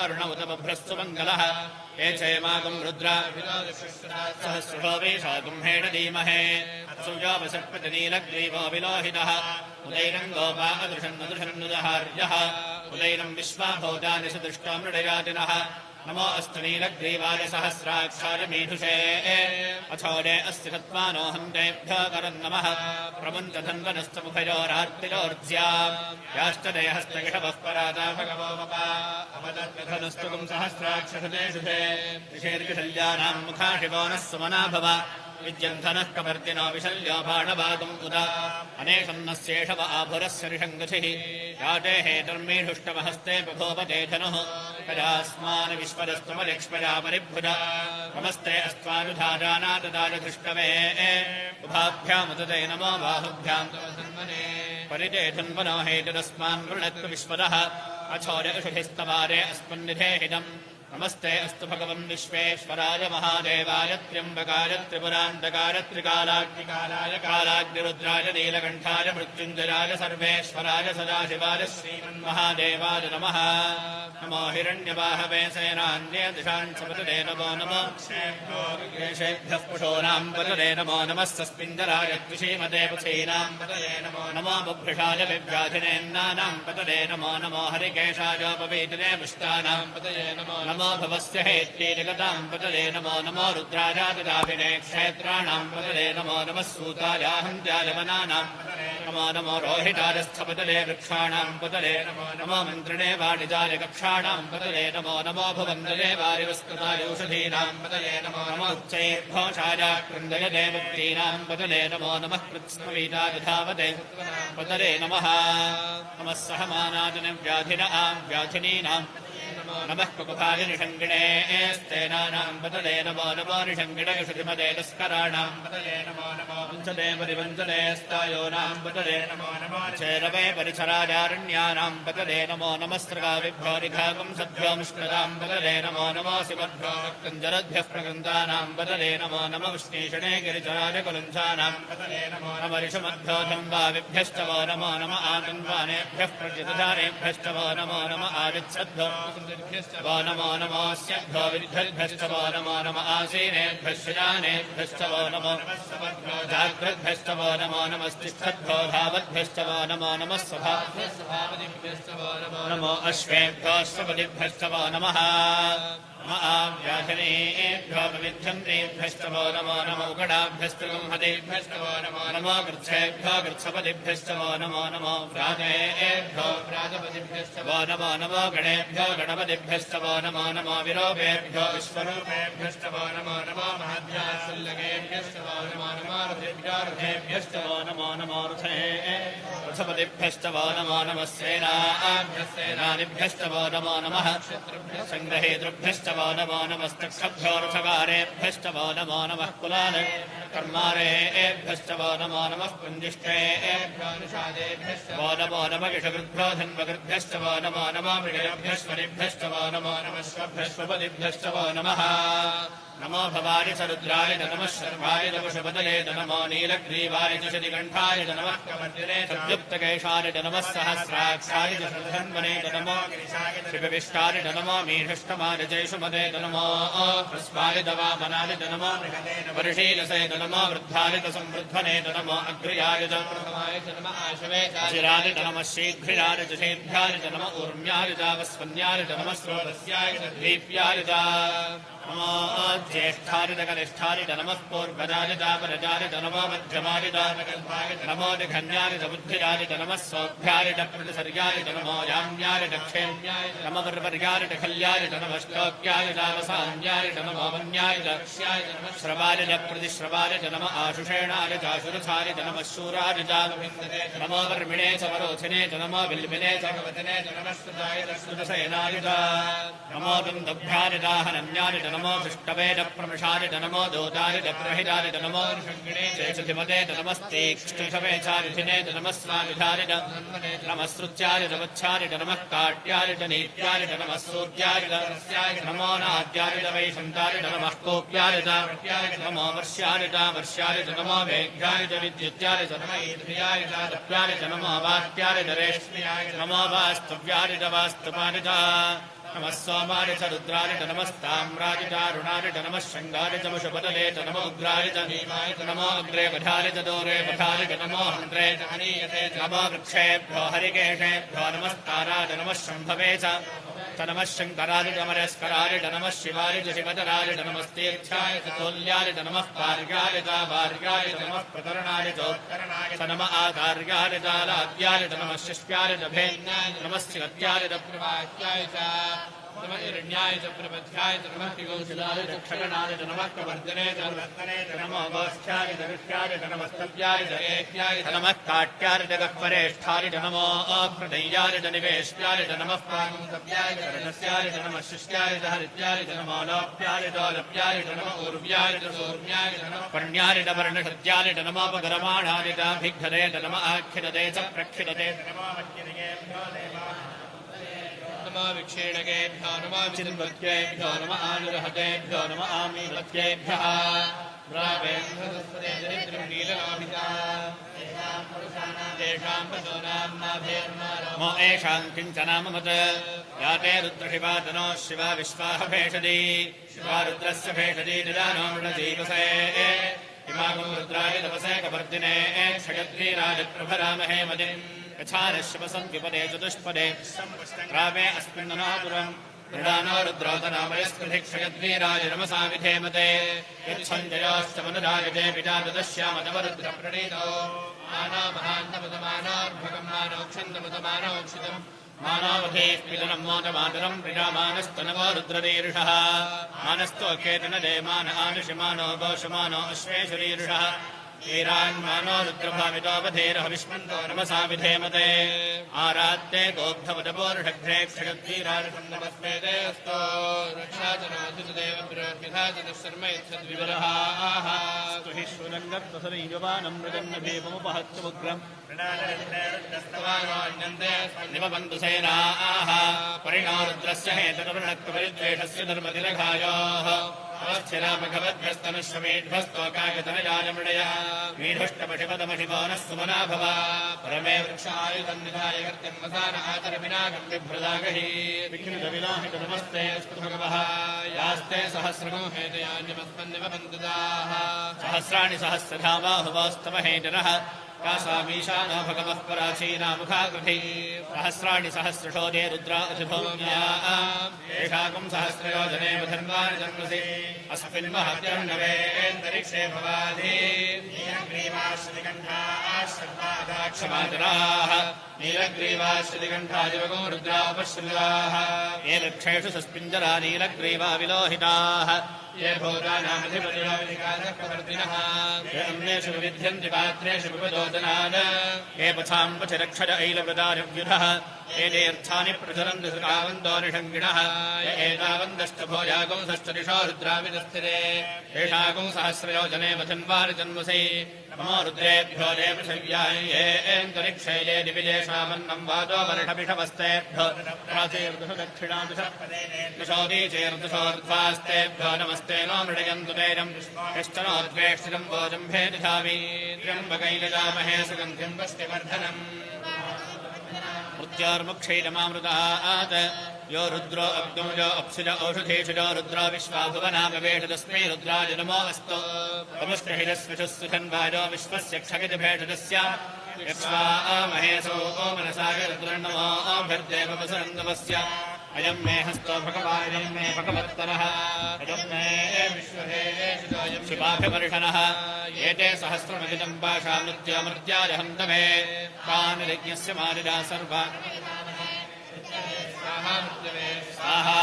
अरुण उत बभ्रस्तु मङ्गलः ये चैमागं रुद्रा सहस्रो वेशागं हेड धीमहे सूर्योपसर्पतिनीलग्रीवो विलोहितः उदैनं गोपा अदृशन्नदृशन्नुदहार्यः उदैनं विश्वाभूतानि सदृष्टा मृडयातिनः नमो अस्तु नीलग्रीवाय सहस्राक्षाय मीढुषे अथोरे अस्ति तत्त्वानो हन्तेभ्यो करन्नमः प्रमुञ्चधन्वनस्तमुभयोरार्तिरोर्ज्याम् याश्चदेहस्तगिषवः परादा भगवो मपा अपदद्गधनुस्तुकम् सहस्राक्षसुते शुभे ऋषेर्विशल्यानाम् मुखा शिवो नः सुमना भव विद्यन्धनः कपर्दिनो विशल्यो बाणवागम् उदा अनेशन्नस्येषव आभुरस्य ऋषङ्गथिः याते हेतर्मीढुष्टमहस्ते बभूवते धनुः कदास्मान् विश्वदस्तमलक्ष्मया परिभुज नमस्ते अस्त्वानुधारानाददारधृष्टवे उभाभ्यामुदते नमो बाहुभ्याम् तव धन्वने परिते धन्वनो हेतदस्मान् वृणत्व विश्वदः अछोरषुभिस्तवारे अस्मन्निधेहिदम् नमस्ते अस्तु भगवन् विश्वेश्वराय महादेवाय त्र्यम्बकाय त्रिपुरान्तकाय त्रिकालाग्निकालाय कालाग्निरुद्राय नीलकण्ठाय मृत्युञ्जयाय सर्वेश्वराय सदाशिवाय श्रीमन्महादेवाय नमः नमो हिरण्यवाहवे सेनान्ये दिशान् सपतदे नमो नमो क्षेभ्यः पुषोणां पतदे नमो नमः सस्मिञ्जराय द्विषीमते पुषीणां पतये नमो नमो बुभ्रषाय विव्याधिनेन्नानां पतदे नमो नमो हरिकेशायोपवीतिने पुष्टानां पतये नमो नमो भवस्य हेत्रीनिगताम् पतले नमो नमो रुद्राजातिदाभिने क्षेत्राणाम् पतले नमो नमः सूतायाहन्त्याय वनानाम् नमो नमो रोहितारस्थपतले वृक्षाणाम् पतले नमो नमो मन्त्रिणे वाणिजाय कक्षाणाम् पतले नमो नमो भुवन्दले वारिवस्कृताय औषधीनाम् पतले नमो नमो उच्चैर्घोषाय कृन्दय देवक्तीनाम् पतले नमो नमः कृत्स्नवीताय धावते पतले नमः नमः सहमानादिनव्याधिनाम् व्याधिनीनाम् नमः कुकुभाय निषङ्गिणे स्तेनानाम् पतले नमो नमो निषङ्गिणयशुतिमते तस्कराणाम् पतले नमो नमो वञ्चते परिवञ्चते स्तायोनाम् पतले नमो नमो चेरवे परिचराजारण्यानाम् पतले नमो नमस्त्रगाविभ्यो निघागम् सद्भ्यो मुष्कृताम् पतले नमो नमो शिवद्भ्यो रक्तञ्जरद्भ्यः प्रकृन्तानाम् पतले नमो नमो विष्णीषणे गिरिचराजकुलञ्चानाम् पतले नमो नमो ऋषमद्भ्यो धम्बाविभ्यश्च वो नमो नम आगन्वानेभ्यः प्रजितधारेभ्यश्च वो नमो नम आदित्सद्भ्यो वो नमो नमोऽस्यभ्यो विद्धद्भ्यश्च वो नमो नम आसीनेभ्यश्च जानेभ्यश्च वो नमो जाग्रद्भ्यश्च वो नमो नमस्तिष्ठद्भ्यो धावद्भ्यश्च वो नमो नमः स्वभावदिभ्यश्च वो नमो नमो अश्वेभ्योऽश्वपदिभ्यश्च वो नमः व्याधिनेभ्यो विविध्यन्त्रेभ्यश्च वो नमो नमो गणाभ्यस्तगंहतेभ्यश्च वो नमो नमो गृच्छेभ्यो गृच्छपतिभ्यश्च वो नमो नमो व्रातेभ्यो व्रातपतिभ्यश्च वो नमो नमो गणेभ्यो गणपतिभ्यश्च वो नमो नमो विरूपेभ्यो विश्वरूपेभ्यश्च वो नमो नमो महद्यासुल्लकेभ्यश्च वो नमो नमो रथेभ्यो रथेभ्यश्च वो नमो नमो रथपतिभ्यश्च वो नमो नमः सेनाभ्यश्च वो नमो नमः सङ्ग्रहेतृभ्यश्च वो नमो नमस्तक्षभ्यो रथकारेभ्यश्च वो नमो नमः कुलाले कर्मारेभ्यश्च वो नमो नमः कुञ्जिष्ठेभ्यो निषादेभ्यश्च वो नमो नमः गिषकृद्भ्यो धन्वकृद्भ्यश्च वो नमो नमः मृगेभ्यश्वरिभ्यश्च वो नमो नमः स्वभ्यश्वपदिभ्यश्च वो नमः नमो भवाय सरुद्राय नमः शर्वाय नमः नमो नीलग्रीवाय च शतिकण्ठाय नमः कमर्दिने तद्युक्तकेशाय नमः सहस्राक्षाय च शतधन्वने नमो शिवविष्टाय नमो मीढष्टमाय जयसुमते नमो हस्वाय दवामनाय नमो वर्षीलसे नमो वृद्धाय संवृद्धने नमो अग्र्याय च प्रथमाय च नमः आशवे शिराय नमः शीघ्राय च शेभ्याय च नमः ऊर्म्याय च वस्वन्याय च नमः स्रोतस्याय च दीप्याय च नमो ज्येष्ठाय कनिष्ठाय नमः पूर्वजाय परजाय नमो मध्यमाय नमो निघन्याय बुद्धियाय नमः सौभ्याय प्रतिसर्याय नमो याम्याय क्षेम्याय नमः वर्वर्याय खल्याय नमः श्लोक्याय वसान्याय नमो वन्याय दक्ष्याय नमः श्रवाय प्रतिश्रवाय नमः आशुषेणाय चाशुरथाय नमः शूराय नमो वर्मिणे च वरोधिने नमो विल्मिने च कवचने नमः श्रुताय श्रुतसेनाय नमो दुन्दभ्याय दाहनन्याय नमो दुष्टवेद प्रमशाय नमो दोताय प्रहिताय नमो ऋषङ्गिणे चेषधिमते नमस्तीक्ष्णवेचारिधिने नमः स्वामिधाय नमः श्रुत्याय वच्छाय नमः काट्याय नीत्याय नमः सूर्याय नमो नाद्याय वैशन्ताय नमः कोप्याय नमो वर्ष्याय नमो वेद्याय विद्युत्याय नमः दप्याय नमो वाक्याय रेष्म्याय नमो वास्तव्याय वास्तवाय नमः सोमाय च रुद्राय च नमस्ताम्राय च अरुणाय च नमः शङ्गाय च वशुपतले च नमो उग्राय च भीमाय च नमो अग्रे पठाय च दोरे पठाय च नमो हन्त्रे च हनीयते च नमो वृक्षेभ्यो हरिकेशेभ्यो नमस्काराय च नमः शम्भवे च नमः शङ्कराय च मरेस्कराय च नमः शिवाय च शिवतराय च नमस्तीर्थ्याय च तोल्याय च नमः पार्याय च वार्याय च नमः प्रतरणाय चोत्तरणाय च नमः आकार्याय च आलाद्याय च नमः शिष्याय च भेन्याय च नमः शिवत्याय च प्रवाह्याय च नमः हिरण्याय च प्रबध्याय च नमः कौशलाय च क्षरणाय च नमः प्रवर्धने च नमो गोष्ठ्याय च ऋष्याय च नमः स्तव्याय च एह्याय च नमः काट्याय च गह्वरेष्ठाय च नमो अप्रदय्याय च निवेश्याय च नमः पागुंसव्याय च रणस्याय च नमः शिष्याय च हरित्याय च नमो लोप्याय च लोप्याय च नमः ऊर्व्याय च सूर्याय च नमः पर्ण्याय च वर्णषद्याय च नमोपगरमाणाय च भिक्षते च नमः आख्यदते च प्रक्षिदते च नमो मध्यदेभ्यो नमो विक्षेणकेभ्यो नमो विचिन्वत्येभ्यो नमः आनुरहतेभ्यो नमः आमीलत्येभ्यः मो एषां किञ्चनाममत् या ते रुद्रशिवातनो शिवा विश्वाः भेषदी शिवा रुद्रस्य भेषदी निदानो मृडजीवसे इमागं रुद्राय तपसे कवर्दिने क्षयद्वीराय प्रभरामहे मदिम् यथा नश्यपसन्त्युपदे चतुष्पदे रामे अस्मिन्ननापुरम् मृडानो रुद्रोतनामयस्कृधिक्षयद्वीराय नमसा विधेमते यच्छञ्जयोश्च मनुराजते विजातदश्यामतवरुद्रप्रणीतो मानो महान्तमतमानोर्भगम् मानोक्षन्तमतमानोक्षितम् मानोवधेः पितरम् मोदमातरम् प्रियामानस्तनवो रुद्ररीरुषः मानस्तोकेतनदे मान आनुषमानो गोषमानो अश्वेषुरीरुषः वीरान्मानो रुद्रभावितोपधेरः विष्मन्तो नमसा विधेमते आरात्ते गोब्धवदपोर्षघ्रे क्षयद्वीराजम् नमस्मेते अस्तो रक्षाचनाधिदेवद्रोर्विधाचनशर्म यच्छद्विवरः स्तु हि शूलङ्गत्वसरीयवानम् मृगन्नभीपमुपहत्यमुग्रम् निमबन्धु सेनाः परिणो रुद्रस्य हेतुर्वृणत्वपरिद्वेषस्य धर्मतिरघायोः अवस्थिरामघवद्भ्यस्तनुष्वमेढ्भस्तोकागतनजानमृडया मीढुष्टपशिपदमशिवो नः सुमना भव परमे वृक्षायुधन्निधाय कर्तिम् वसान आचरविनागम् बिभ्रदागहि विघ्नविनाहित नमस्ते अस्तु भगवः यास्ते सहस्रगो हेतयान्यमस्मन्निवबन्धुदाः सहस्राणि सहस्रधा बाहुवोस्तव हेतरः कासामीशानो भगवः पराचीनामुखाकृति सहस्राणि सहस्रशोदे रुद्राधिभूम्या एषाकम् सहस्रयोजने धर्माणि जन्मसि अस्मिन् महत्यर्णवेऽन्तरिक्षे भवाधि नीलग्रीवाश्रदिगण्ठाः नीलग्रीवाश्रदिगण्ठादिवगो रुद्रापश्रिताः ये लक्षेषु सस्पिञ्जरा नीलग्रीवा विलोहिताः ये भूतानामधिपतिरोधिकालकवर्तिनः ये अन्येषु विविध्यन्ति पात्रेषु विपदोदनान् ये पथाम्बचरक्षर ऐलवृदारिव्युधः ये तीर्थानि प्रचरन्ति सुकावन्तो निषङ्गिणः ये एतावन्दष्टभोजागुंसष्टदिशो रुद्राविदस्थिरे येषागुं सहस्रयोजने वधन्वारि जन्मसि नमो रुद्रेभ्यो ये पृथिव्याय ये एन्तरिक्षे ये दिविजेषामन्नं वातो वर्षभिषवस्तेभ्यो प्राचीर्दुषु दक्षिणादिशोदीचेर्दुषोर्ध्वास्तेभ्यो नमस्ते नो मृडयन्तु तेजम् यश्चनोद्वेष्टितम् वोजम्भे दिधामि त्र्यम्बकैलजामहे सुगन्धिम् पुष्टिवर्धनम् मृत्योर्मुक्षैरमामृतात् यो रुद्रो अग्नो यो अप्सिज औषधेषुजो रुद्रो विश्वाभुवनामवेषदस्मै रुद्राय नमो अस्तु तमुष्टहिरस्विषुस्सुधन्वायो विश्वस्य क्षगितभेषदस्य यक्ष्वा महेशो मनसाय रुद्रन्नमो अभ्यर्देववसरन्दवस्य अयम् मे हस्तो भगवायम् मे भगवत्तरः अयम् मे विश्वहेशोऽयम् शिवाभिवर्षणः एते सहस्रमहितम् पाशामृत्यामृत्याय हन्त मे तान् यज्ञस्य मालिदा सर्वा स्वाहा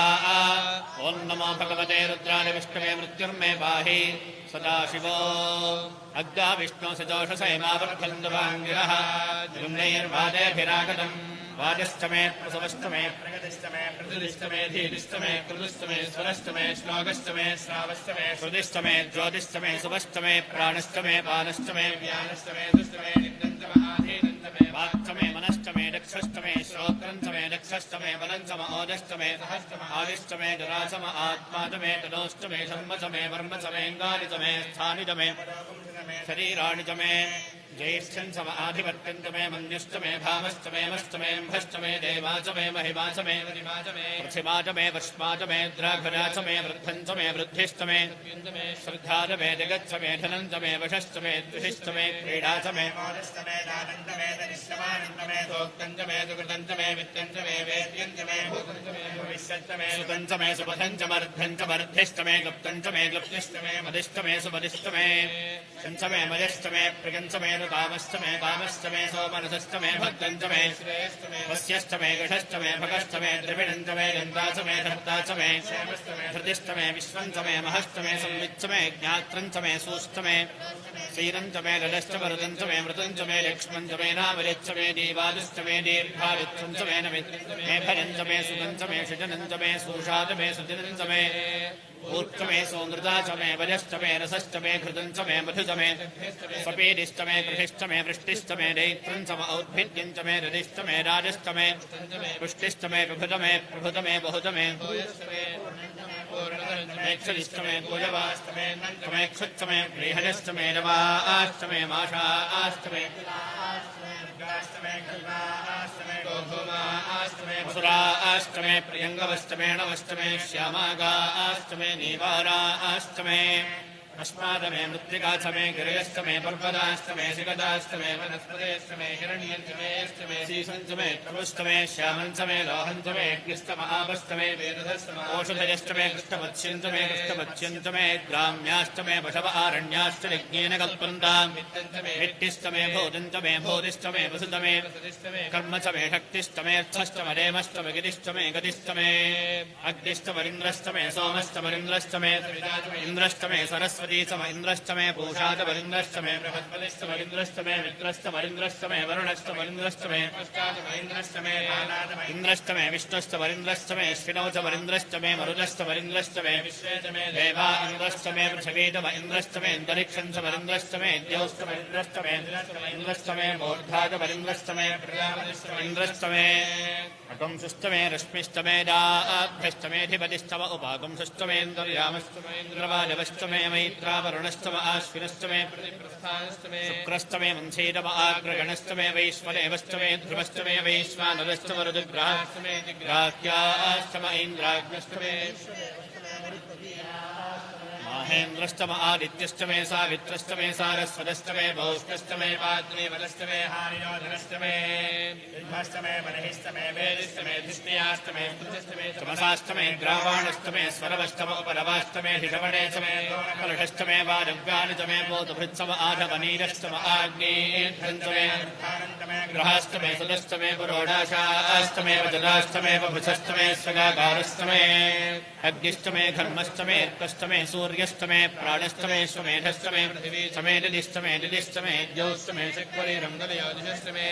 ॐ नमो भगवते रुद्राय विष्णवे मृत्युर्मे पाहि सदाशिवो अग्गा विष्णो सजोषसेमावर्धन्दवाङ्गिरः जृम्नैर्वादेभिरागतम् वाजश्च मे प्रसवश्च मे प्रगतिश्च मे प्रतिष्ठ मे धीतिश्च मे कृतिश्च मे स्वरश्च मे श्लोकश्च मे श्रावश्च मे श्रुतिश्च मे ज्योतिश्च मे सुभश्च मे प्राणश्च मे पानश्च मे व्यानश्च मे दुश्च मे निन्दञ्च मे आधीनञ्च मे वाक्च मे मनश्च मे दक्षश्च मे श्रोत्रञ्च मे दक्षश्च मे बलञ्च म ओजश्च मे सहश्च म आदिश्च मे जराच म आत्मा च मे तनोश्च मे धर्म च मे वर्म च मेऽङ्गानि च मे स्थानि च मे शरीराणि च मे ज्येष्ठं सम आधिपत्यं च मे मन्युश्च मे भामश्च मे मश्च मे म्भश्च मे देवा च मे महिमा च मे पृथिवा च मे वष्मा च मे द्राघरा च मे वृद्धं च मे वृद्धिश्च मे श्रद्धा च मे जगच्च मे धनं च मे वशश्च मे द्विषिश्च मे क्रीडा च मे मोदश्च मे दानं च मे दनिष्यमानं च मे सोक्तं च मे सुकृतं च मे वित्तं च मे वेद्यं च मे भूतं च मे भविष्यच्च मे सुतं च मे सुपथं च मर्धं च मर्धिश्च मे क्लुप्तं च मे क्लुप्तिश्च मे मदिश्च मे सुपदिश्च मे शं च मे मयश्च मे प्रियं च मे कामश्च मे कामश्च मे सोमनसश्च मे भक्तं च मे वस्यश्च मे गषश्च मे भगश्च मे द्रविणं च मे गन्धा च मे धर्ता च मे धृतिश्च मे विश्वं च मे महश्च मे संविच्च मे ज्ञात्रं च मे सूश्च मे क्षीरं च मे ललश्च मरुदं च मे मृतं च मे लक्ष्मं च मे नामलिच्च मे दीवादिश्च मे दीर्घावित्वं च मे नमित्रं मे भयं च मे सुगं च मे षजनं च मे सूषा च मे सुदिनं च मे ऊर्च मे सौनृता च मे वजश्च मे रसश्च मे घृतं च मे मधु च मे सपेदिश्च मे कृषिश्च मे वृष्टिश्च मे दैत्रं च मे औद्भिद्यं च मे हृदिश्च मे राजश्च मे पुष्टिश्च मे प्रभुत मे बहुत मे क्षदिश्च मे पूजवाश्च मे क्षुच्च मे बृहदश्च मे रवाश्च मे माषाश्च मे असुराश्च मे प्रियङ्गवश्च मे णवश्च मे श्यामागाश्च मे नीवाराश्च मे अस्मादमे मृत्तिका च मे गिरयश्च मे पर्वताश्च मे सिगताश्च मे वनस्पतेश्च मे हिरण्यञ्च मेश्च मे शीशञ्च मे प्रभुश्च मे श्यामञ्च मे लोहञ्च मे अग्निश्च महापश्च मे वेदधश्च मे ओषधयश्च मे कृष्णवत्स्यञ्च मे कृष्णवत्स्यञ्च मे ग्राम्याश्च मे वशव आरण्याश्च यज्ञेन कल्पन्ताम् विट्टिश्च मे भोजञ्च मे भोदिश्च मे वसुत मे कर्म च मे शक्तिश्च मे अर्थश्च मे रेमश्च मे गिरिश्च मे गतिश्च मे अग्निश्च वरिन्द्रश्च मे सोमश्च वरिन्द्रश्च मे इन्द्रश्च मे सरस्वती च मे इन्द्रश्च मे पूषा च वरिन्द्रश्च मे बृहस्पतिश्च वरिन्द्रश्च मे मित्रश्च वरिन्द्रश्च मे वरुणश्च वरिन्द्रश्च मे इन्द्रश्च मे इन्द्रश्च मे विष्णुश्च वरिन्द्रश्च मे अश्विनौ च वरिन्द्रश्च मे मरुदश्च वरिन्द्रश्च मे विश्वे च मे देवा इन्द्रश्च मे पृथिवी च इन्द्रश्च मे अन्तरिक्षं च वरिन्द्रश्च मे द्यौश्च वरिन्द्रश्च मे इन्द्रश्च मे मूर्धा च वरिन्द्रश्च मे इन्द्रश्च मे अगंसुश्च मे रश्मिश्च मे दाभ्यश्च मेऽधिपतिश्च व उपागंसुश्च मे इन्द्रयामश्च मे इन्द्रवाजवश्च मे मैत्रावरुणश्च व आश्विनश्च मे प्रतिप्रस्थानश्च मे शुक्रश्च मे मंसेन व आग्रगणश्च मे वैश्वदेवश्च मे ध्रुवश्च मे वैश्वानरश्च व रुद्राश्च मे दिग्राह्याश्च मे इन्द्राग्नश्च मे महेन्द्रश्च मे आदित्यश्च मे सावित्रश्च मे सारस्वतश्च मे भौष्टश्च मे पाद्रीवलश्च मे हार्योधनश्च मे बिम्भश्च मे बर्हिश्च मे वेदिश्च मे धिष्णयाश्च मे स्तुतिश्च मे तमसाश्च मे ग्रावाणश्च मे स्वरवश्च मे उपरवाश्च मे धिषवणे च मे कलशश्च मे वारव्यानि च मे बोधभृत्स मे आधवनीरश्च मे आग्नेयध्वं च मे ग्रहाश्च मे सुदश्च मे पुरोडाशाश्च मे वज्राश्च मे बभुषश्च मे स्वगाकारश्च मे अग्निश्च मे घर्मश्च मे अर्कश्च मे सूर्यश्च मे प्राणश्च मे स्वमेधश्च मे पृथिवी च मे दिदिश्च मे दिदिश्च मे द्यौश्च मे शक्वरीरङ्गलयोदिश्च मे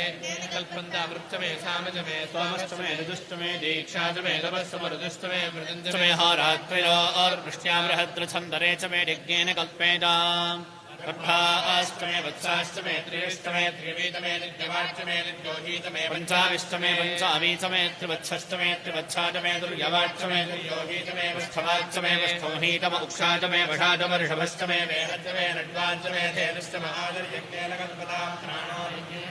कल्पन्तामृश्च मे साम च मे सोमश्च मे ऋतुश्च मे दीक्षा च मे तपश्च मरुदश्च मे मृदञ्च मे होरात्रिरोर्वृष्ट्या बृहद्रछन्दरे च मे यज्ञेन कल्पेताम् गर्भाश्च मे वत्साश्च मे त्रियश्च मे त्रिवीत मे नित्यवाच्च मे नित्योहीत मे पञ्चाविश्च मे पञ्चावी च मे त्रिवत्सश्च मे त्रिवत्सा च मे दुर्यवाच्च मे दुर्योहीत मे वष्ठवाच्च मे वष्ठोहीत उक्षा च मे वषाच वर्षभश्च मे वेहच्च मे रड्वाच्च मे धेनुश्च महादर्यज्ञेन कल्पताम्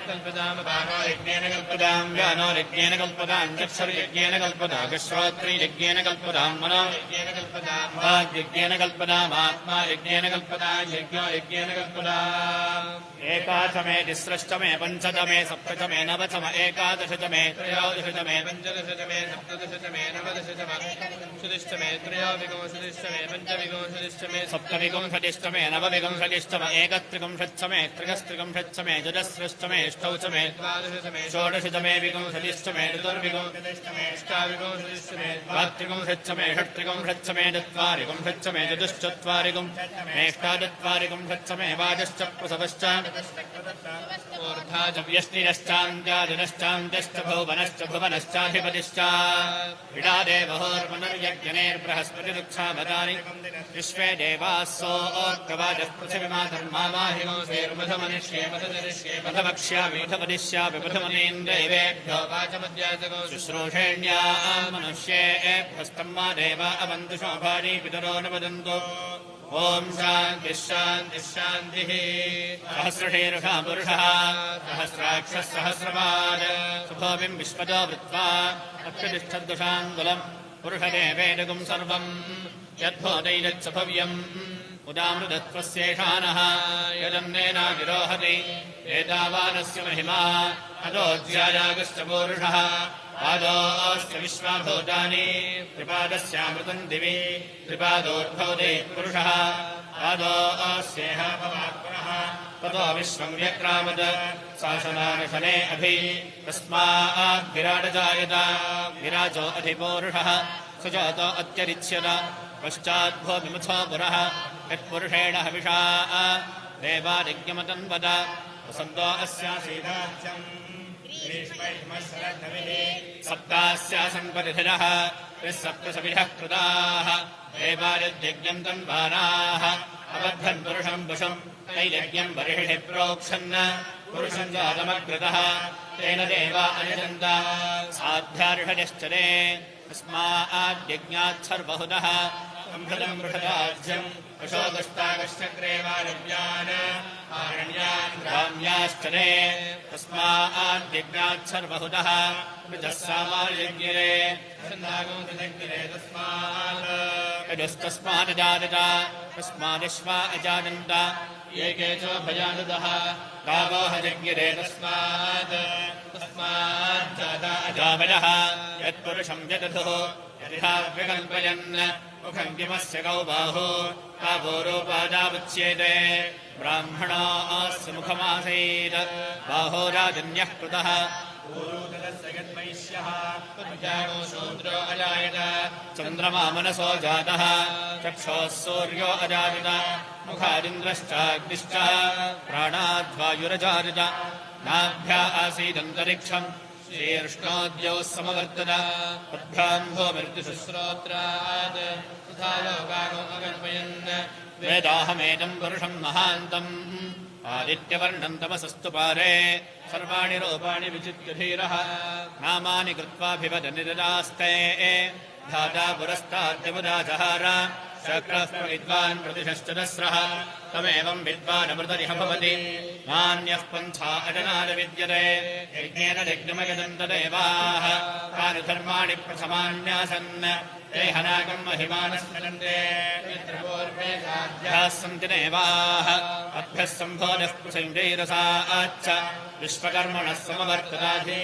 कल्पताम् बाणो यज्ञेन कल्पताम् व्यानो यज्ञेन कल्पताम् चक्षुर्यज्ञेन कल्पताम् श्रोत्रियज्ञेन कल्पताम् मनो यज्ञेन कल्पताम् वाग्यज्ञेन कल्पताम् आत्मा यज्ञेन कल्पताम् यज्ञो यज्ञेन एकादश मे तिस्रश्च मे पञ्चदश मे सप्तदश मे नवदश मे एकादश च मे त्रयोदश च मे पञ्चदश च मे सप्तदश च मे नवदश च मे विंशतिश्च मे त्रयोविंशतिश्च मे पञ्चविंशतिश्च मे सप्तविंशतिश्च मे नवविंशतिश्च मे एकत्रिंशच्च मे त्रिगस्त्रिंशच्च मे चतुस्रश्च मे अष्टौ च मे द्वादश च मे षोडश च मे विंशतिश्च मे चतुर्विंशतिश्च मे अष्टाविंशतिश्च मे द्वात्रिंशच्च मे षट्त्रिंशच्च मे चत्वारिंशच्च मे चतुश्चत्वारिंशच्च मे अष्टाचत्वारिंशच्च मे वाजश्च प्रसवश्च ऊर्ध्वाच व्यष्टिरश्चान्त्यादिनश्चान्त्यश्च भुवनश्च भुवनश्चाधिपतिश्च विडादेवहोर्मनुर्यज्ञनेर्बृहस्पतिरुक्षामदानि विश्वे देवाः सोऽर्कवाजः पृथिवीमातर्मामाहिमोऽसेर्मधमनिष्ये मधुजरिष्ये मधवक्ष्यामि मधवदिष्यामि मधुमनीन्द्रैवेभ्यो वाचमद्याजगो शुश्रूषेण्यान् मनुष्येभ्यस्तम् मा देवा अवन्तु शोभानि पितरो न वदन्तु ॐ शान्तिः शान्तिः शान्तिः सहस्रशीर्षः पुरुषः सहस्राक्षः सहस्रपाद शुभोऽपिं विश्वतो वृत्वा अत्यतिष्ठद्दुषाङ्गुलम् पुरुषदेवेदगुं सर्वम् यद्भूतैरत्सभव्यम् उदामृतत्वस्येषानः यदन्नेनातिरोहति एतावानस्य महिमा अदोऽध्यायागश्च पूरुषः पादोऽस्य विश्वाभूतानि त्रिपादस्यामृतम् दिवि त्रिपादोद्भवति पुरुषः पादोऽस्येह भवात्पुरः ततो विश्वम् व्यक्रामत् शासनानिशने अभि तस्माद्विराटजायत विराजो अधिपूरुषः सुजातो अत्यरिच्यत पश्चाद्भो विमुथो पुरः यत्पुरुषेण हविषा देवादिज्ञमतन्वद वसन्तो अस्यासीदाच्यम् सप्तास्यासन् परिधिरः त्रिसप्तसविधः कृताः देवादिज्ञम् तन्वानाः अबद्धन् पुरुषम् पुषम् तैर्यज्ञम् बर्हिषि प्रोक्षन् पुरुषम् जातमग्रतः तेन देवा अनिजन्त साध्यार्षयश्चरे तस्माद्यज्ञात् सर्वहुतः संहृतम् वृषदाज्यम् अशोकष्टाकश्चक्रेवारव्यान् आरण्यान् ग्राम्याश्चरे तस्माद्यज्ञात् सर्वहुतः ऋजः सामार्यज्ञिरे तस्मात् यजस्तस्मादजायत तस्मादिश्वा अजायन्त ये केचोभयानुतः गावोहजज्ञिरे तस्माज्जाता अजावयः यत्पुरुषम् यदधुः यथा विकल्पयन् मुखम् किमस्य गौ बाहु कावोरोपादावुच्येते ब्राह्मणोऽस्य मुखमासीत् बाहोराजन्यः कृतः शूद्रो अजायत चन्द्रमा मनसो जातः चक्षोः सूर्यो अजायत मुखादिन्द्रश्चाग्निश्च प्राणाद्वायुरजायत नाभ्या आसीदन्तरिक्षम् शीर्ष्णोद्यौ समवर्तत पद्भ्याम्भो मृत्युशुश्रोत्रात् तथा लोकानो अकल्पयन् वेदाहमेदम् पुरुषम् महान्तम् आदित्यवर्णम् तमसस्तु पारे सर्वाणि रूपाणि विचित्य धीरः नामानि कृत्वाभिवद निरदास्ते धाता पुरस्ताद्यमुदा जहार शक्रः विद्वान् प्रतिशश्चदस्रः तमेवम् विद्वानमृतरिह भवति नान्यः पन्था अजनाद विद्यते यज्ञेन यज्ञमयदन्तदेवाः तानि धर्माणि प्रथमान्यासन् ते हनाकम् महिमानस्मरन्ते यत्रपूर्वेदाध्याः सन्ति देवाः अभ्यः सम्भोजः पृथिवीरसाच्च विश्वकर्मणः समवर्तताधि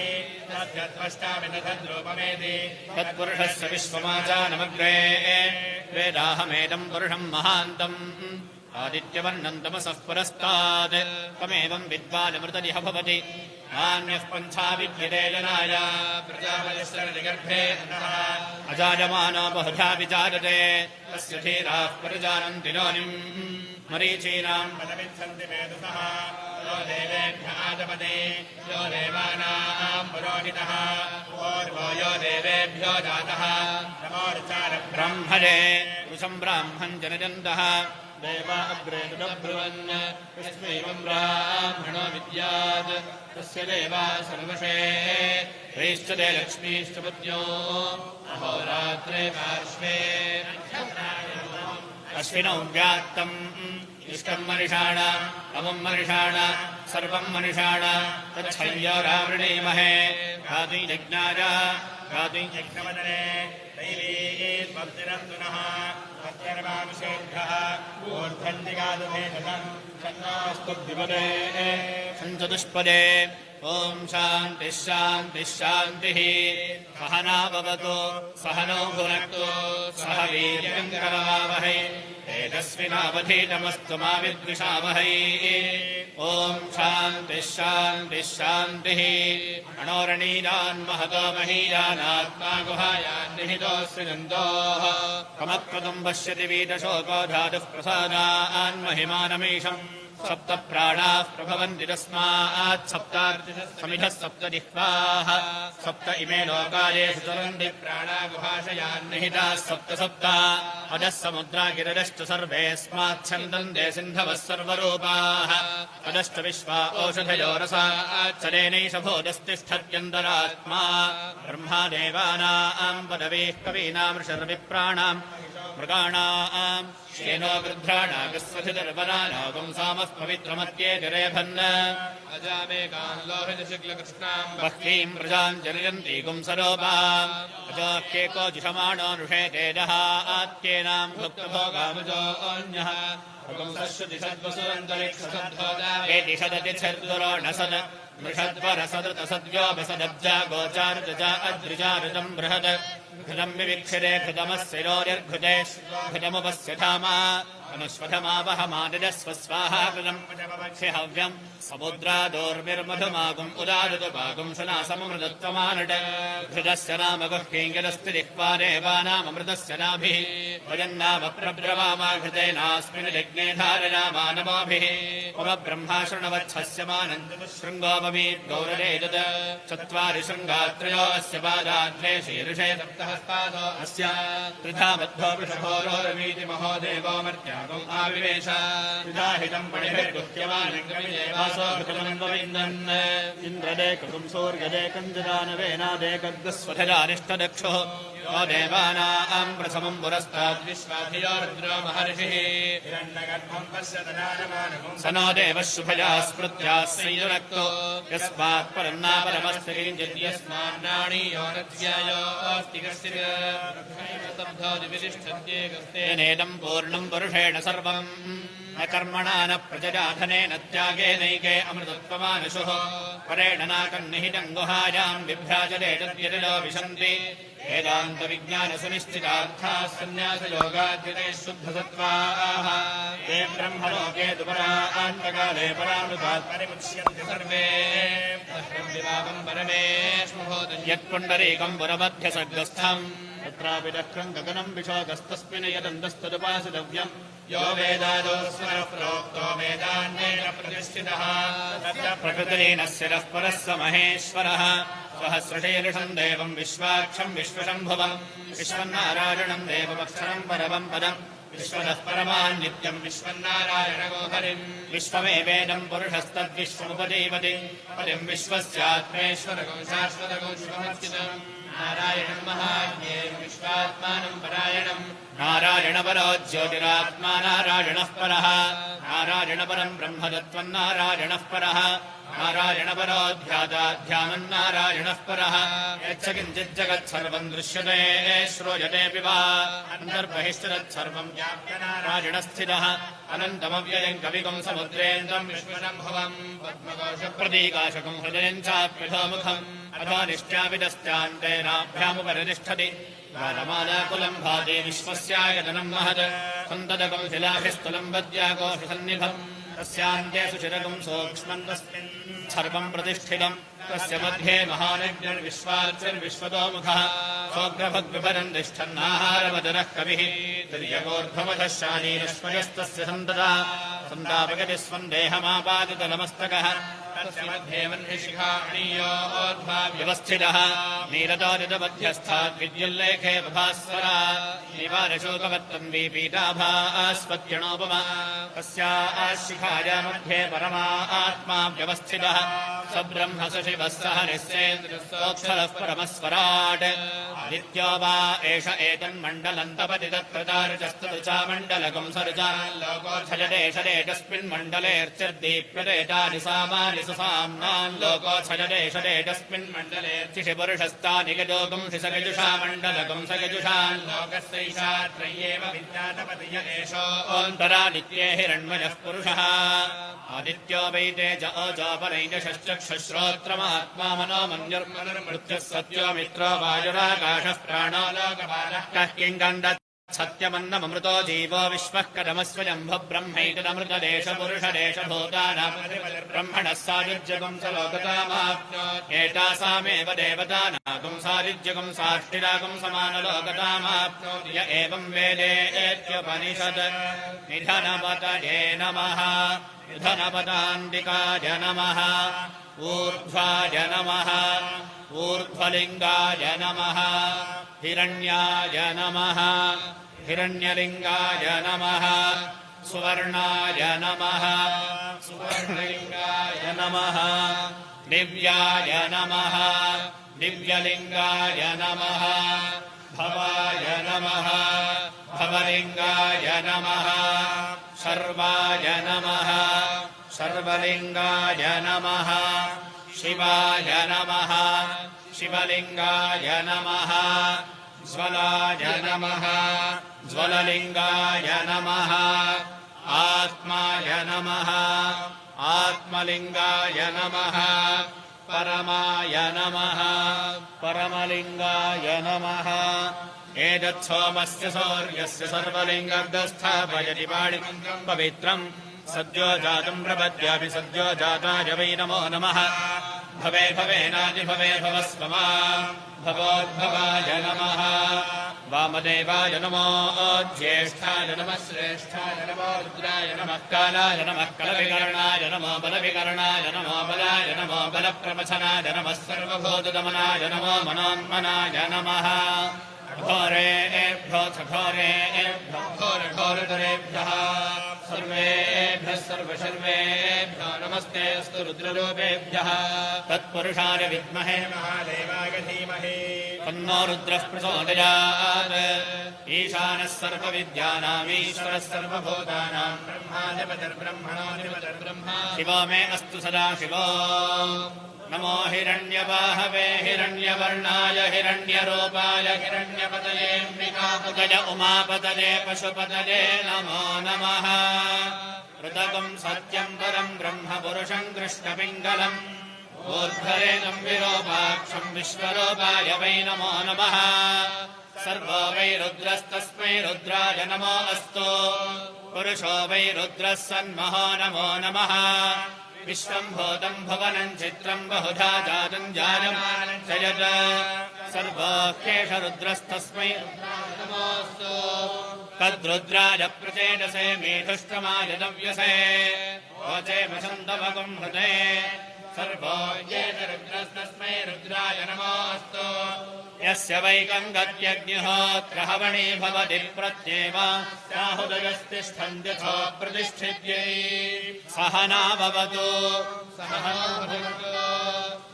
तद्रूपमेति तत्पुरुषस्य विश्वमाचानमग्रे वेदाहमेदम् पुरुषम् महान्तम् आदित्यवर्णम् तमसः पुरस्तात् तमेवम् विद्वानमृतरिह भवति नान्यः पन्था विद्यते जनाय प्रजापतिश्चरतिगर्भे अजायमानो बहुधा विचारते तस्य धीराः परिजानन्ति योनिम् मरीचीनाम् पदमिच्छन्ति मेधसः यो देवेभ्यः आदपते यो देवानाम् पुरोहितः पूर्वो यो देवेभ्यो जातः नमोर्चार ब्रह्मणे वृषम् ब्राह्मम् जनजन्तः देवा अग्रे ब्रुवन् यस्मैवम् ब्राह्मणो विद्यात् तस्य देवा सर्वशे वैश्चते लक्ष्मीश्च पत्न्यो अहोरात्रे पार्श्वे अश्विनौ व्यात्तम् इष्टम् मनिषाण अमुम् मनिषाण सर्वम् मनिषाण तच्छय्यो रावृणीमहे घातुयज्ञाय घातुयज्ञवदने दैवीर्भक्तिरन्तुनः सत्यर्वाभिषेभ्यः ऊर्ध्वन्दिगादुभेषम् छन्नास्तु द्विपदे सञ्चतुष्पदे ॐ शान्तिः शान्तिः शान्तिः सहना भवतु सहनौ भुनक्तु सह वीर्यम् करवावहै तेजस्विनावधीतमस्तु मा विद्विषावहै ॐ शान्तिः शान्तिः शान्तिः अणोरणीयान् महतो महीयानात्मा गुहायान् निहितोऽस्य जन्तोः कमत्कृतम् पश्यति वीतशोको धातुः प्रसादान् महिमानमीशम् सप्त प्राणाः प्रभवन्ति तस्मात् सप्तार्चिसमिधः सप्त जिह्वाः सप्त इमे लोकालेषु चरन्ति प्राणा गुहाशयान्निहिताः सप्त सप्त अधः समुद्रा गिरश्च सर्वेऽस्माच्छन्दन्ते सिन्धवः सर्वरूपाः अधश्च विश्वा ओषधयो रसाच्चलेनैष भोजस्तिष्ठत्यन्तरात्मा ब्रह्मा देवानाम् पदवीः कवीनाम् ऋषर्विप्राणाम् मृगाणाम् श्येनो गृध्राणागस्वधिर्वरानागुं सामः पवित्रमत्येतिरेभन् अजामेकान् लोहितशुक्लकृष्णाम् बह्वीम् प्रजाम् जनयन्ती गुंसरोपाम् अजोह्येको जुषमाणो नृषे तेजः आत्येनाम् भुक्तभोगामुजोऽन्यः एति सदतिथिर्दुरोणसद मृषद्वरसदृतसद्योपसदब्जा गोचारुजा अद्रिजारुतम् बृहद् घृतम् विविक्षिरे घृतमस्सिरोर्घृते घृतमुपस्य धामा अनुष्वधमावहमादिजस्व स्वाहा कृतम् हव्यम् समुद्रादोर्विर्मधुमागुम् उदारुतुपागुम् सुनासममृतत्वमानट घृतस्य नाम गुह्यङ्गिरस्ति दिक्वादेवानाममृतस्य नाभिः वयन्नाम प्रब्रवामा घृतेनास्मिन् यज्ञे धारयामा नमोभिः मम ब्रह्मा शृण्वच्छस्य मानन्द शृङ्गोपवीत् गौरदेदत चत्वारि शृङ्गात्रयो अस्य पादाद्वे शीर्षे सप्तहस्तादो अस्य त्रिधा बद्धो वृषभोरोरवीति महोदेवो मर्त्यागम् आविवेश त्रिधाहितम् पणिभिर्गुह्यमानङ्गमिदेवासो घृतमन्वविन्दन् इन्द्रदेकगुम् सूर्यदेकम् जदानवेनादेकग्स्वधजानिष्टदक्षुः यो देवानाम् प्रथमम् पुरस्ताद्विश्वाधियो रुद्रो महर्षिः स नो देवः शुभया स्मृत्याः संयुनक्तो यस्मात् परन्नापरमस्ति किञ्चिद्यस्मान्नाणीयो नध्यायोऽस्ति कश्चिदेनेदम् पूर्णम् पुरुषेण सर्वम् न कर्मणा न प्रजया धनेन त्यागेनैके अमृतत्वमानुषुः परेण नाकन्निहितम् गुहायाम् बिभ्राजले तद्यदिलो विशन्ति वेदान्तविज्ञानसुनिश्चितार्थाः सन्न्यासयोगाद्यते शुद्धसत्त्वाः ते ब्रह्मलोके दुपरान्तकाले परामृतात् परिमुच्यन्ते सर्वे विभागम् परमेश्वभूतम् यत्पुण्डरीकम् पुरमध्यसग्रस्थम् तत्रापि दक्रम् गगनम् विशोकस्तस्मिन् यदन्तस्तदुपासितव्यम् यो वेदादो स्वरः प्रोक्तो वेदान्येन प्रतिष्ठितः तत्र प्रकृतिरेण शिरः परः स महेश्वरः सहस्रशीर्षम् देवम् विश्वाक्षम् विश्वशम्भुवम् विश्वन्नारायणम् देवमक्षरम् परमम् पदम् विश्वतः परमान्नित्यम् विश्वन्नारायणगो हरिम् विश्वमेवेदम् पुरुषस्तद्विश्वमुपजीवति पदिम् विश्वस्यात्मेश्वरगम् शाश्वतगम् शिवमच्युतम् नारायणम् महाज्ञेयम् विश्वात्मानम् परायणम् नारायणपरो ज्योतिरात्मा नारायणः परः नारायणपरम् ब्रह्मतत्त्वन्नारायणः परः नारायणपरोऽध्याताध्यानम् नारायणः परः यच्च किञ्चिज्जगत्सर्वम् दृश्यते श्रूयतेऽपि वा अन्तर्बहिश्चरत्सर्वम् व्याप्य नारायणस्थितः अनन्तमव्ययम् कविकम् समुद्रेन्द्रम् विश्वशम्भुवम् पद्मकोशप्रतीकाशकम् हृदयम् चाप्यधोमुखम् अधोनिश्चापितश्चान्तेनाभ्यामुपरितिष्ठति गानमालाकुलम् भाति विश्वस्यायतनम् महत् सन्ततकम् शिलाभिस्थलम् वद्याकोशसन्निभम् तस्यान्ते सुचिरकम् सूक्ष्मम् तस्मिन् सर्वम् प्रतिष्ठितम् तस्य मध्ये महानग्निर्विश्वाच्यर्विश्वतोमुखः सोऽग्रभग्विपरम् तिष्ठन्नाहारवदरः कविः तिर्यकोर्ध्वमधः शानीरश्वयस्तस्य सन्तता सन्तापगति स्वन्देहमापादितनमस्तकः तस्य मध्ये वह्निशिखाणीयोऽध्वाव्यवस्थितः नीरतोदितमध्यस्थाद्विद्युल्लेखे प्रभास्वरा निवारशोकवत्तन्वी पीताभास्पत्यणोपमा तस्याः शिखाया मध्ये परमा आत्मा व्यवस्थितः स ब्रह्म स शिवः सह निश्चेन्द्रस्तोऽक्षरः परमस्वराट् आदित्यो वा एष एतन्मण्डलम् तपति तत्रतारुचस्तुचा मण्डलकम् सरुचा लोकोच्छजदेशदेकस्मिन्मण्डलेऽर्चिर्दीप्यते तानि सामानि लोकोच्छजदेशदेकस्मिन् मण्डलेऽर्चिषि पुरुषस्तानि गजोगुं सगजुषा मण्डलकम् सगजुषान् लोकस्यैषात्रय्येव विद्यातपतिय एषोऽन्तरादित्ये हिरण्मयः पुरुषः आदित्यो वैते च अजोपनैजश्चक्षुश्रोत्रमात्मा मनो मन्युर्मनुर्मृत्युः सत्यो मित्रो वायुराकाशः प्राणो लोकपालः कः किङ्गण्ड सत्यमन्नममृतो जीवो विश्वः कदमस्वयम्भुब्रह्मैतदमृतदेशपुरुषदेशभूतानाम् ब्रह्मणः सायुज्यगुम् स लोकतामाप्नोत् एतासामेव देवतानागुम् सायुज्यगुम् साष्टिरागुम् समानलोकतामाप्नोति य एवम् वेदेत्युपनिषत् निधनपतये नमः निधनपदान्तिकाय नमः ऊर्ध्वाय नमः ऊर्ध्वलिङ्गाय नमः हिरण्याय नमः हिरण्यलिङ्गाय नमः सुवर्णाय नमः सुवर्णलिङ्गाय नमः दिव्याय नमः दिव्यलिङ्गाय नमः भवाय नमः भवलिङ्गाय नमः शर्वाय नमः शर्वलिङ्गाय नमः शिवाय नमः शिवलिङ्गाय नमः ज्वलाय नमः ज्वललिङ्गाय नमः आत्माय नमः आत्मलिङ्गाय नमः परमाय नमः परमलिङ्गाय नमः एतत्सोमस्य सौर्यस्य सर्वलिङ्गस्थापयति पाणिमन्त्रम् पवित्रम् सद्यो जातम् प्रपद्यापि सद्यो जाताय वै नमो नमः भवे भवेनादिभवे भवस्वमा भवोद्भवाय नमः वामदेवाय नमो ज्येष्ठाय नमः श्रेष्ठाय नमो रुद्राय नमः कालाय नमः कलविकरणाय नमो बलविकरणाय नमो बलाय नमो बलप्रवचनाय नमः सर्वभूतदमनाय नमो मनोन्मनाय नमः घोरेभ्यो घोरेभ्यो घोरघोरधरेभ्यः सर्वेभ्यः सर्वशर्वेभ्यो नमस्ते अस्तु रुद्ररूपेभ्यः तत्पुरुषाय विद्महे महादेवाय धीमहि तन्नो रुद्रः प्रचोदयात् ईशानः सर्वविद्यानाम् ईश्वरः सर्वभूतानां ब्रह्माधिपतिर्ब्रह्मणोऽधिपतिर्ब्रह्मा शिवो मे अस्तु सदा शिवो नमो हिरण्यवाहवे हिरण्यवर्णाय हिरण्यरूपाय हिरण्यपतयेऽम्बिकापतये उमापतये पशुपतये नमो नमः ऋतकम् सत्यम् परम् ब्रह्म पुरुषम् कृष्णपिङ्गलम् ऊर्ध्वरेणम् विरूपाक्षम् विश्वरूपाय वै नमो नमः सर्वो वै रुद्रस्तस्मै रुद्राय नमो अस्तु पुरुषो वै रुद्रः सन्महो नमो नमः विश्वम् भूतम् भुवनम् चित्रम् बहुधा जातम् जायमानम् च यत् सर्वोऽह्येष रुद्रस्तस्मै नमोऽस्तु तद्रुद्राय प्रचेदसे मेधुष्ट्रमाय नव्यसे वोचे वसन्तमगुम् हृदे सर्वोऽह्येष रुद्रस्तस्मै रुद्राय नमोऽस्तु यस्य वैकम् गत्यग्निहोत्र हवणी भवति प्रत्येव राहुदयस्तिष्ठन्त्यथो प्रतिष्ठित्यै सह नाभवतु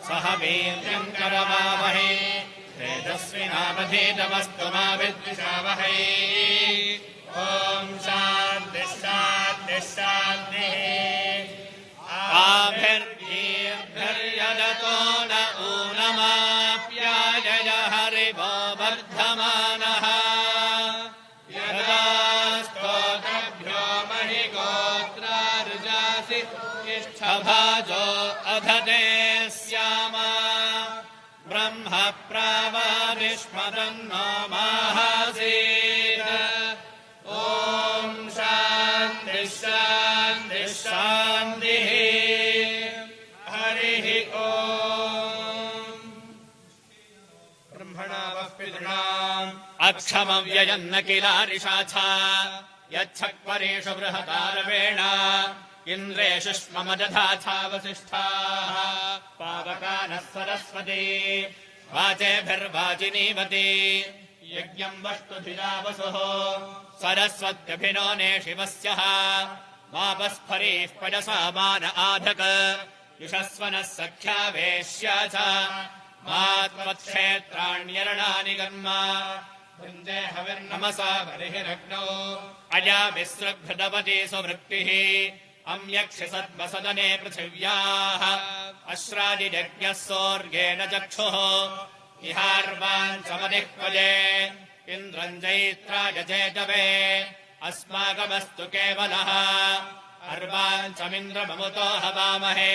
सह वीर्यम् करवावहै तेजस्विनावधीतमस्तु मा विद्विषावहै ॐ शान्तिः शान्तिः शान्तिः आभिर्दीर्घर्यदतो न ऊनमाप्यायय हरिवो वर्धमानः यदा स्तोत्रभ्यो महिगोत्रार्जासि इष्ठभाजो अधते स्याम ब्रह्म प्रावादिष्मदन्नो माहासीत् ॐ शान्तिः शान्तिः शान्तिः हरिः ॐ ब्रह्मणावः पितॄणाम् अक्षमव्ययन्न किलारिषाथा यच्छक्वरेषु बृहदारवेण इन्द्रेषु श्ममदधाथा वसिष्ठाः पावकानः सरस्वती वाचेभिर्वाचिनीवती यज्ञम् वष्टुधिया वसुः सरस्वत्यभिनो ने शिवस्यः वापस्फरीः पयसा मान आधक युषस्वनः सख्या वेश्या च मात्वत्क्षेत्राण्यरणानि कर्म वृन्दे हविर्नमसा बलिहिरग्नौ अया विसृग्भृतवती सुवृत्तिः अम्यक्षि सद्मसदने पृथिव्याः अश्रादियज्ञः सौर्येण चक्षुः इहार्वाञ्चमदिह्वजे इन्द्रम् जैत्राय चेतवे अस्माकमस्तु केवलः अर्वाञ्चमिन्द्रममुतो हवामहे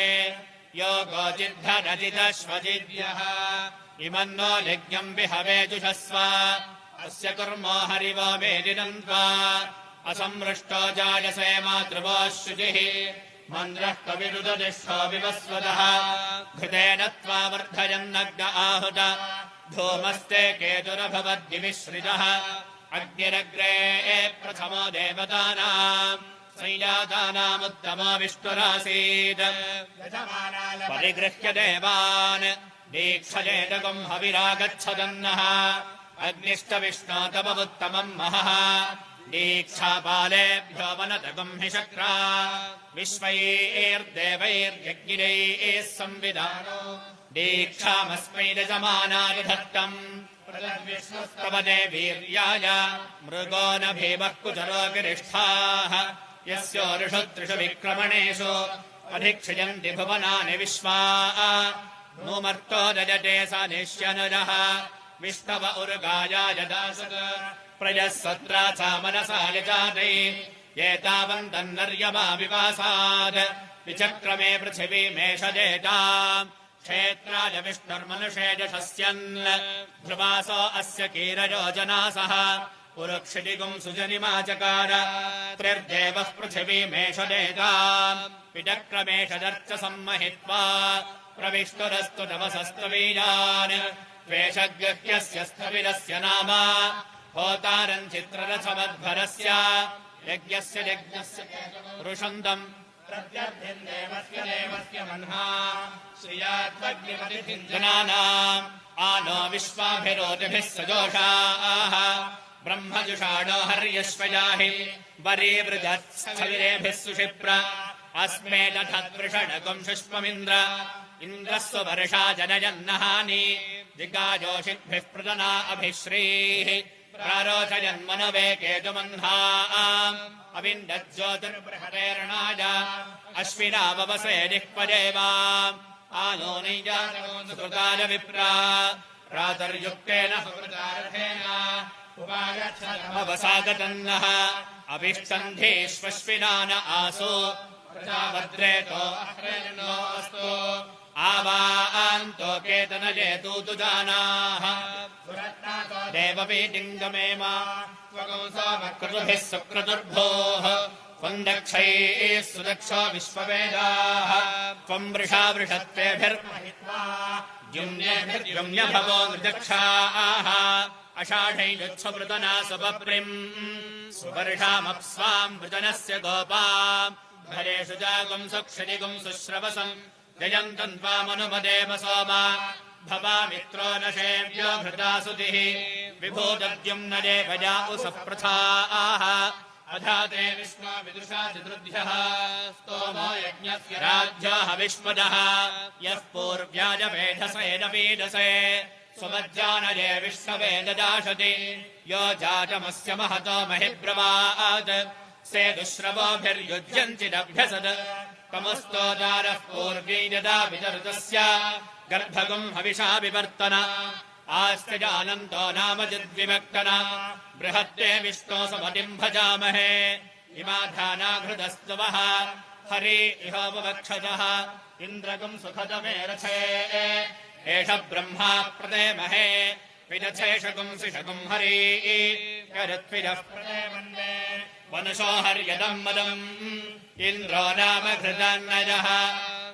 योगोचिद्धरजिदश्वजिद्यः इमन्नो यज्ञम् विहवे जुषस्व अस्य कुर्मो हरिवो मेदिनम् त्वा असंमृष्टो जायसे मातृवो शुचिः मन्द्रः कविरुददिष्टो विवस्वतः घृतेन त्वा वर्धयन्नग्न आहुत धूमस्ते केतुरभवद्विमिश्रितः अग्निरग्रे प्रथमो देवतानाम् संयातानामुत्तमो विष्णुरासीत् परिगृह्य देवान् दीक्षयेतकम् हविरागच्छदन्नः अग्निष्ट विष्णो तममुत्तमम् महः दीक्षापालेभ्यो वनतकम् हि शक्रा विश्वैर्देवैर्यज्ञैः संविधानो दीक्षामस्मै यजमानाय धत्तम् प्रवदे वीर्याय मृगो न भीमः कुचरो गिरिष्ठाः यस्योरुषु त्रिषु विक्रमणेषु अधिक्षयन्ति भुवनानि विश्वा नूमर्तो दजते स निश्यनुजः विष्णव उर्गायाय दासत प्रजः सत्रा सा मनसा यजाते एतावन्तन्नर्यमा विवासात् विचक्रमे पृथिवीमेषजेताम् क्षेत्राय विष्णुर्मनुषे यशस्यन् ध्रुवासो अस्य कीरयोजनासः पुरुक्षितिगुम् सुजनिमाचकार त्रिर्देवः पृथिवीमेषजेताम् विचक्रमेषदर्च सम्महित्वा प्रविष्टुरस्तु तमसस्तवीयान् त्वेषगृह्यस्य स्थविरस्य नाम होतारम् चित्ररथमध्वरस्य यज्ञस्य ऋषन्दम् प्रत्यर्थिन्देवस्य देवस्य मह्ना श्रियात्मग्निपतिथिञ्जनानाम् आनो विश्वाभिरोतिभिः सजोषाः ब्रह्मजुषाणो हर्यश्वयाहि वरीवृजत्स्थविरेभिः सुषिप्र अस्मे दधद्वृषणकुम् शुष्ममिन्द्र इन्द्रः सुवर्षा जनयन्नहानि दिगाजोषिद्भिः प्रदना अभिश्रीः प्रारोचयन्मनवे केतुमह्नाम् अविन्दज्योतिर्बृहतेर्णाय अश्विनाववसे जिह्वदेवाम् आनो नैजातकृताय विप्रा प्रातर्युक्तेन सुकृतार्थेन उपागच्छमवसागतन्नः अभिष्टन्धीष्वश्विनान आसो प्रजाभद्रेतो अह्रेनो अस्तु आवान्तो केतनजेतु तुजानाः देववीतिङ्गमेम त्वगुंसमक्रतुभिः सुक्रतुर्भोः त्वम् दक्षैः सुदक्षो विश्ववेदाः त्वम् वृषा वृषत्वेभिर्महित्वा द्युम्नेभिर्द्युम्यभवो नृदक्षाः अषाढैरुच्छवृतना सुपप्रिम् सुवर्षामप्स्वाम् वृतनस्य गोपाम् भरेषु जागुम् सुक्षितिगुम् सुश्रवसम् जयन्तम् त्वामनुमदेव सोमा भवामित्रो न शेव्यो भृता सुतिः विभूतद्युम्न देवया उसप्रथाः अधाते विष्णो विदुषा चतुर्भ्यः स्तोमो यज्ञस्य राज्यो हविष्मदः यः पूर्व्याय वेधसेन पीडसे स्वमज्जानये विष्णवे ददाशति यो जातमस्य महतो महिब्रवात् से दुश्रवोभिर्युज्यञ्चिदभ्यसद तमस्तोदारः पूर्वी यदा विदर्तस्य गर्भगुम् हविषा विवर्तन आस्ते जानन्तो नाम जिद्विमक्तन बृहत्ते विष्णो समतिम् भजामहे इमाधानाघृतस्तवः हरि इहोपवक्षजः इन्द्रगुम् सुखदमे रथे एष ब्रह्मा प्रदेमहे विदथेषगुम् सिषगुम् हरि यरत्विदः प्रदेमन्वे वनुषो हर्यदम् मदम् इन्द्रो नाम घृतान्नयः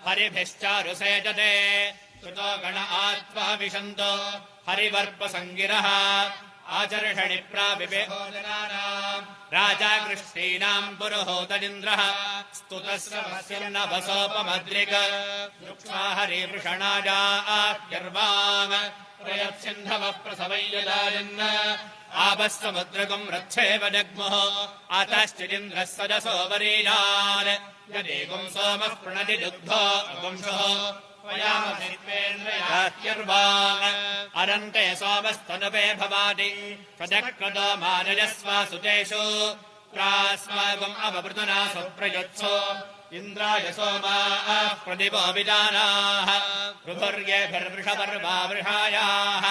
हरिभिश्चारुसेजते श्रुतो गण आत्वा विशन्तो हरिवर्पसङ्गिरः आचर्षणि प्राविभोजनानाम् राजा कृष्णीनाम् पुरुहोतरिन्द्रः स्तुतस्रवस्यन्नवसोपमद्रिक वृक्षा हरिवृषणाया आह्यर्वाङ् प्रयत्सिन्धवः प्रसवैयदायन् आपः समुद्रगुम् रच्छेव जग्मुः आताश्चिदिन्द्रः सदसो वरीयान् यदेगुम् सोमः प्रणति दुग्धो अगुंशुः ह्यर्वाङ् अरन्ते सोमस्तनुपे भवादि प्रजक्रतो मानयस्वा सुतेषु प्रास्मागुम् अववृतना सुप्रयुत्सो इन्द्राय सोमाः प्रदिवो विदानाः ऋभुर्येभिर्वृषपर्वा वृषायाः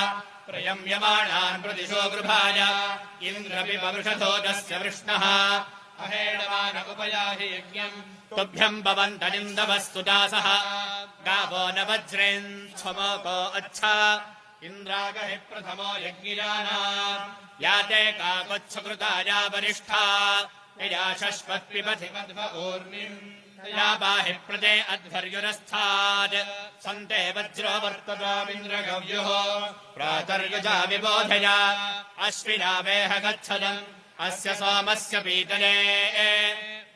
प्रयम्यमाणान् प्रतिशो गृभाय इन्द्रपिबवृषधोजस्य वृष्णः अहेणमान उपयाहि यज्ञम् तुभ्यम् भवन्तनिन्दवः सुदासः गावो न वज्रेन् स्वमोको अच्छा इन्द्रागहि प्रथमो यज्ञिजानाम् याते काकोच्छकृताया वरिष्ठा यया शश्वत्पिबधि मध्व ऊर्मिम् या बाहि प्रदे अध्वर्युरस्थात् सन्ते वज्रो वर्ततामिन्द्रगव्युः प्रातर्युजा विबोधया अश्विनावेह गच्छदम् अस्य सोमस्य पीतले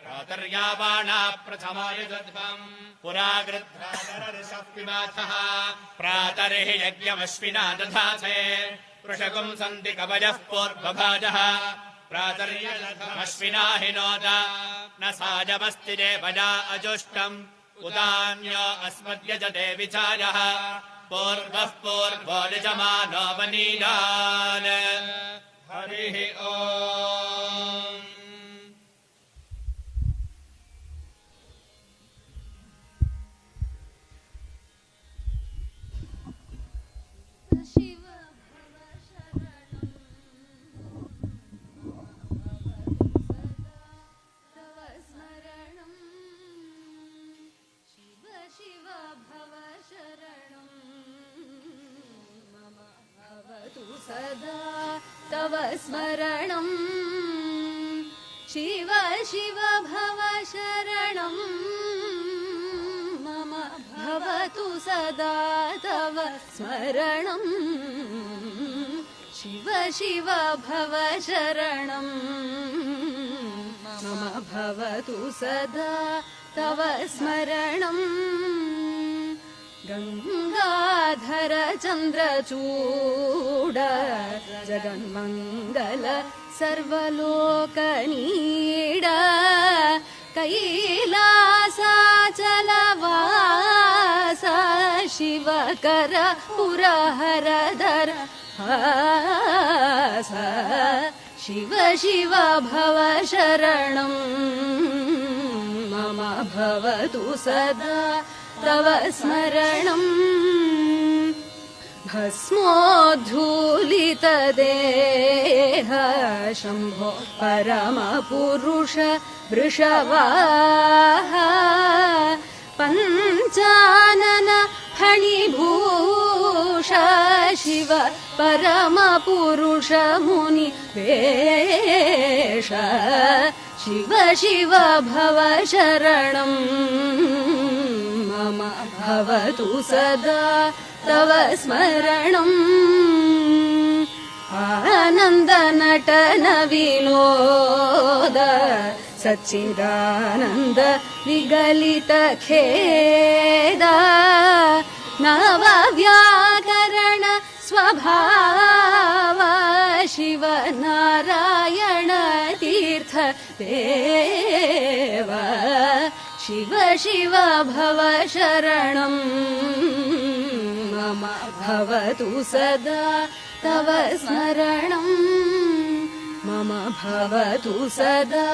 प्रातर्यावाणा प्रथमायुधध्वम् पुरा गृध्रादरऋषः पिबाथः प्रातर्हि यज्ञमश्विना दधासे वृषगुम् सन्ति कवयः पूर्वभाजः प्रातर्यश्विना हि नोद न साजमस्ति देवया अजुष्टम् उदान्यो अस्मद्यजते विचारः पूर्वः पूर्वो यजमानो वनीयान् हरिः ॐ शिव भव शरणं तव स्मरणं शिव शिव भव शरणं मम भवतु सदा तव स्मरणं शिव शिव भव शरणं मम भवतु सदा तव स्मरणं शिव शिव भव शरणं मम भवतु सदा तव स्मरणं गंगाधर चंद्रचूड जगन्मंगल सर्वलोकनीड कैलासाचलवास शिवकर पुरहरधर हास शिव शिव भव शरणं मम भवतु सदा तव स्मरणं भस्मोद्धूलितदेह शम्भो परमपुरुष वृषवाः पञ्चानन फणिभूष शिव परमपुरुष मुनि वेश शिव शिव भव शरणं मम भवतु सदा तव स्मरणं आनन्द नटन विनोद सच्चिदानन्द विगलित खेद नव व्याकरण स्वभाव शिव नारायण तीर्थ देव शिव शिव भव शरणं मम भवतु सदा तव स्मरणं मम भवतु सदा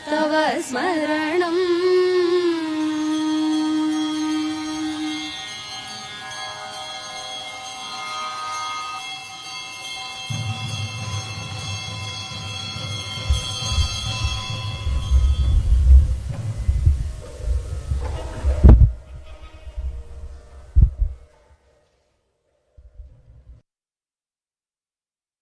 तव स्मरणम्